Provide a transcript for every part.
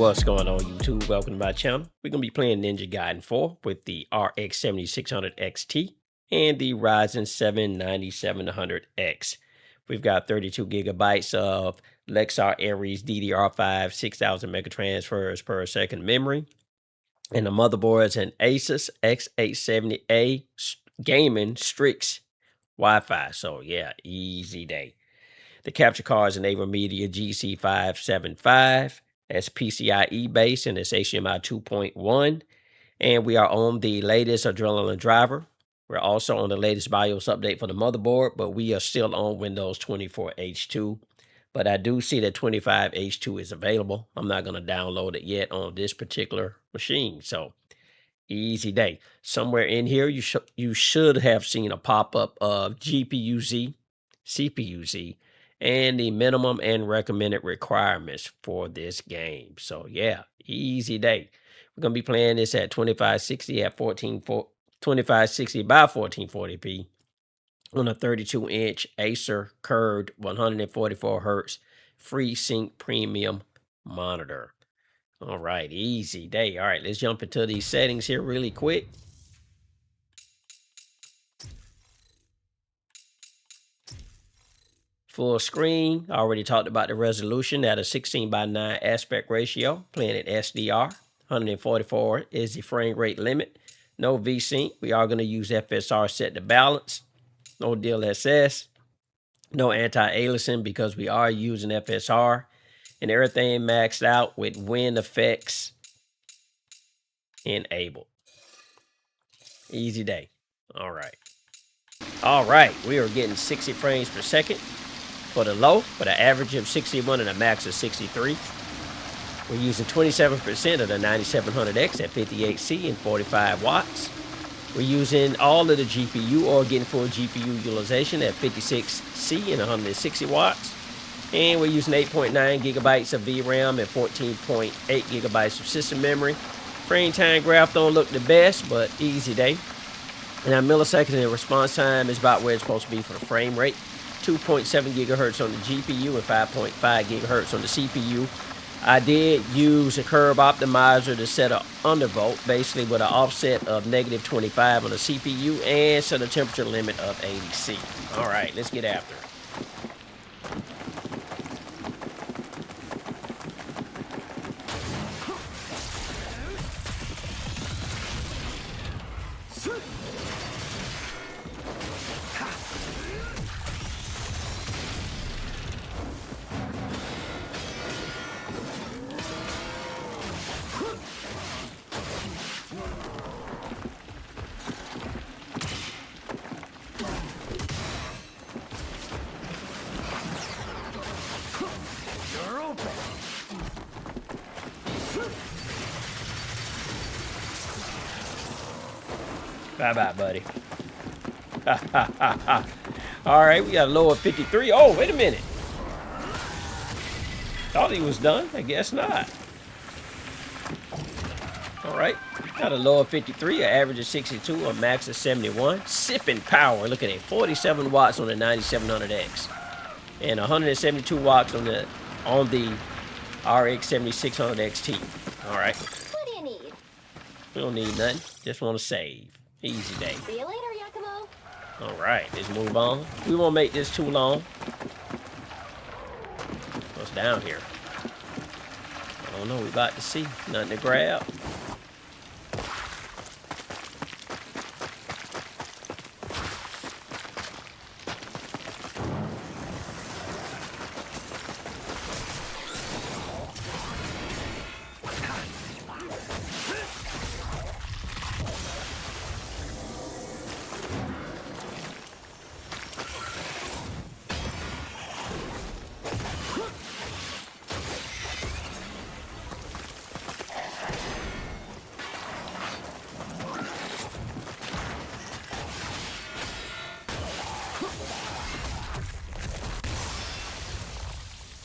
What's going on, YouTube? Welcome to my channel. We're going to be playing Ninja Gaiden 4 with the RX 7600 XT and the Ryzen 7 9700X. We've got 32 gigabytes of Lexar Aries DDR5 6000 megatransfers per second memory. And the motherboard is an Asus X870A Gaming Strix Wi-Fi. So yeah, easy day. The capture card is an AverMedia GC575. That's PCIe based and it's HDMI 2.1. And we are on the latest Adrenaline driver. We're also on the latest BIOS update for the motherboard, but we are still on Windows 24H2. But I do see that 25H2 is available. I'm not going to download it yet on this particular machine. So easy day. Somewhere in here, you should have seen a pop-up of GPU-Z, CPU-Z, and the minimum and recommended requirements for this game. So yeah, easy day. We're going to be playing this at 2560 at 2560 by 1440p on a 32-inch Acer curved 144 hertz FreeSync premium monitor. All right, easy day. All right, let's jump into these settings here really quick. Full screen. I already talked about the resolution at a 16:9 aspect ratio, playing at SDR. 144 is the frame rate limit. No VSync. We are going to use FSR set to balance. No DLSS. No anti-aliasing because we are using FSR. And everything maxed out with wind effects enabled. Easy day. All right. All right. We are getting 60 frames per second for the low, with an average of 61 and a max of 63. We're using 27% of the 9700X at 58C and 45 watts. We're using all of the GPU or getting full GPU utilization at 56C and 160 watts. And we're using 8.9 gigabytes of VRAM and 14.8 gigabytes of system memory. Frame time graph don't look the best, but easy day. And our milliseconds and response time is about where it's supposed to be for the frame rate. 2.7 gigahertz on the GPU and 5.5 gigahertz on the CPU. I did use a curve optimizer to set an undervolt, basically with an offset of negative 25 on the CPU and set a temperature limit of 80C. All right, let's get after it. Bye-bye, buddy. All right, we got a low of 53. Oh, wait a minute. Thought he was done. I guess not. All right, got a low of 53, an average of 62, a max of 71. Sipping power, look at it, 47 watts on the 9700X. And 172 watts on the RX 7600 XT. All right. What do you need? We don't need nothing. Just want to save. Easy day. See you later, Yakumo. All right, let's move on. We won't make this too long. What's down here? I don't know. We about to see. Nothing to grab.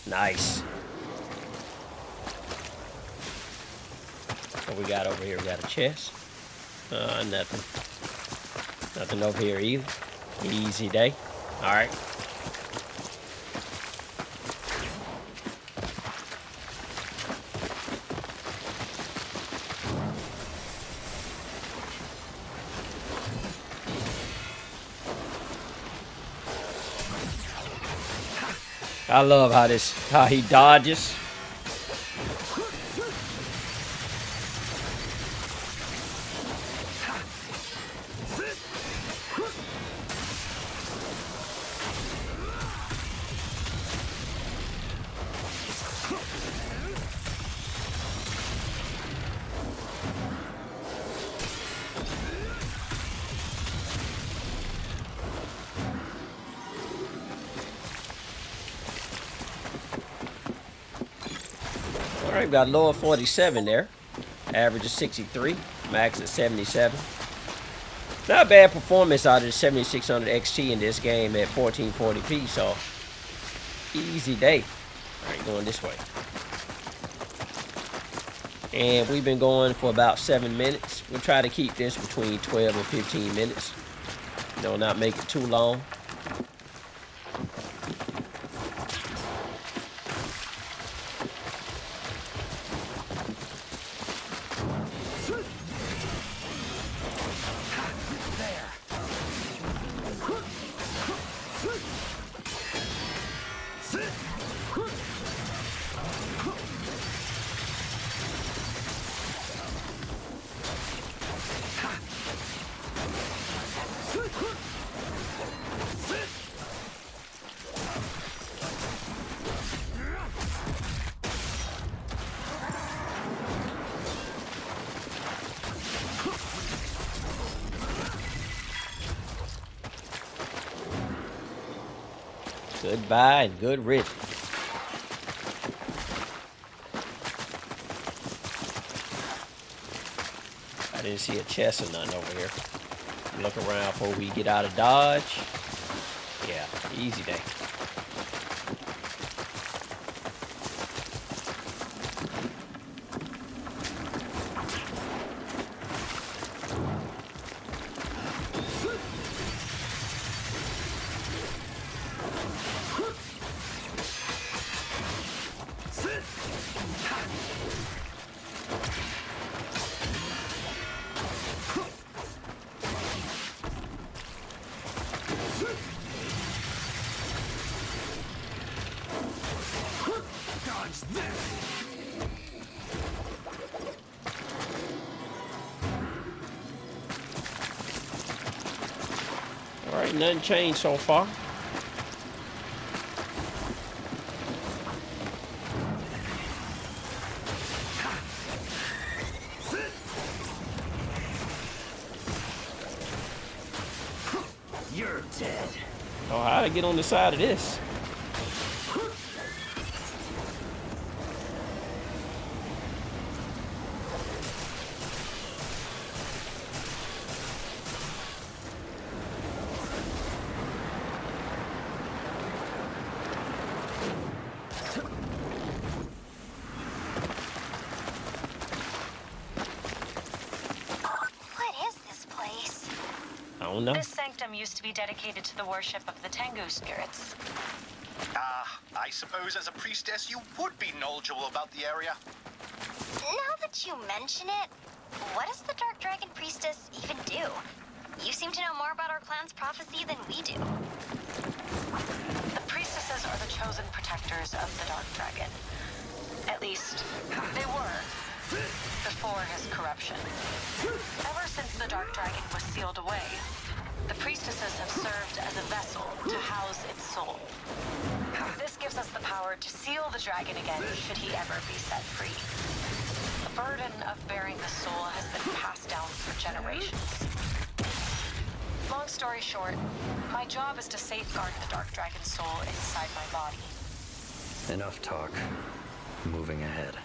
Nice. What we got over here? We got a chest. Nothing. Nothing over here either. Easy day. All right. I love how he dodges. All right, got lower 47 there. Average is 63, max is 77. Not bad performance out of the 7600 XT in this game at 1440p, so easy day. All right, going this way. And we've been going for about 7 minutes. We'll try to keep this between 12 and 15 minutes. You know, not make it too long. Goodbye and good riddance. I didn't see a chest or nothing over here. Look around before we get out of dodge. Yeah, easy day. All right, nothing changed so far. You're dead. Oh, how to get on the side of this? What is this place? I don't know. This sanctum used to be dedicated to the worship of the Tengu spirits. I suppose as a priestess you would be knowledgeable about the area. Now that you mention it, what does the Dark Dragon Priestess even do? You seem to know more about our clan's prophecy than we do. The priestesses are the chosen protectors of the Dark Dragon. At least, they were, before his corruption. Ever since the Dark Dragon was sealed away, the priestesses have served as a vessel to house its soul. This gives us the power to seal the dragon again should he ever be set free. The burden of bearing the soul has been passed down for generations. Long story short, my job is to safeguard the Dark Dragon's soul inside my body. Enough talk. Moving ahead.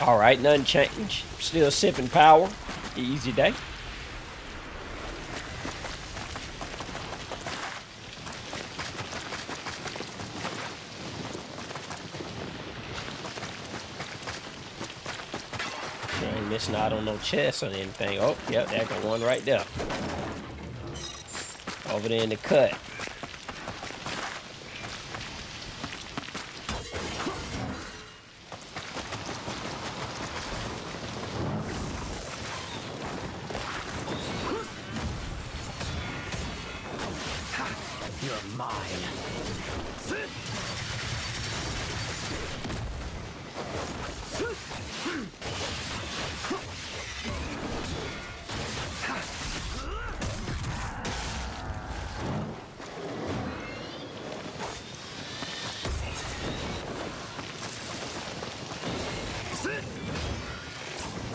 All right, nothing changed. Still sipping power. Easy day. missing out on no chests or anything. Oh, yep, there got one right there. Over there in the cut. You're mine.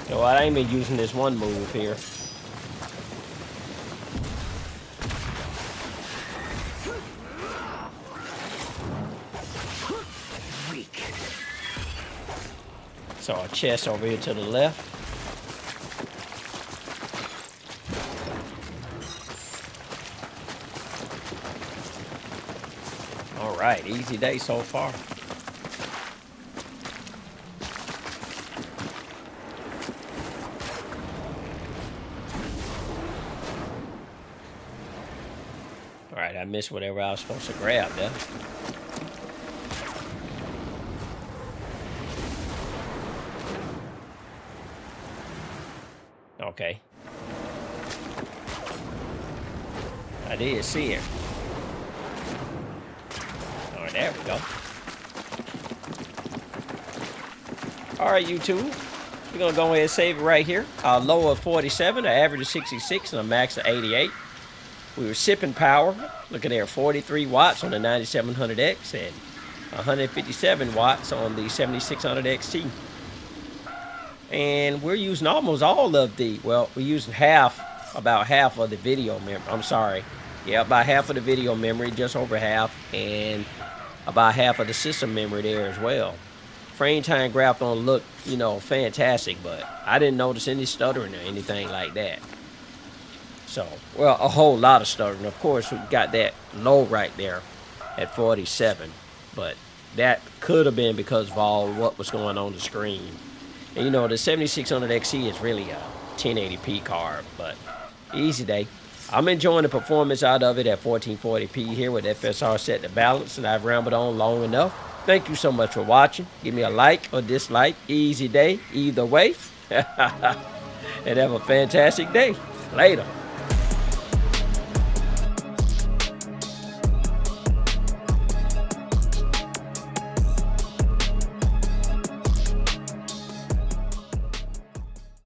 So I ain't been using this one move here. Weak. So a chest over here to the left. All right, easy day so far. All right, I missed whatever I was supposed to grab there. Okay. I did see her. All right, there we go. All right, YouTube. We're going to go ahead and save it right here. Low of 47, an average of 66, and a max of 88. We were sipping power. Look at there, 43 watts on the 9700X and 157 watts on the 7600 XT. And we're using almost all of the, well, we're using about half of the video memory. I'm sorry. Yeah, about half of the video memory, just over half, and about half of the system memory there as well. Frame time graph don't look, you know, fantastic, but I didn't notice any stuttering or anything like that. So, well, a whole lot of stuttering. Of course, we got that low right there at 47, but that could have been because of all what was going on the screen. And you know, the 7600 XE is really a 1080p card, but easy day. I'm enjoying the performance out of it at 1440p here with FSR set to balance, and I've rambled on long enough. Thank you so much for watching. Give me a like or dislike. Easy day, either way. And have a fantastic day. Later.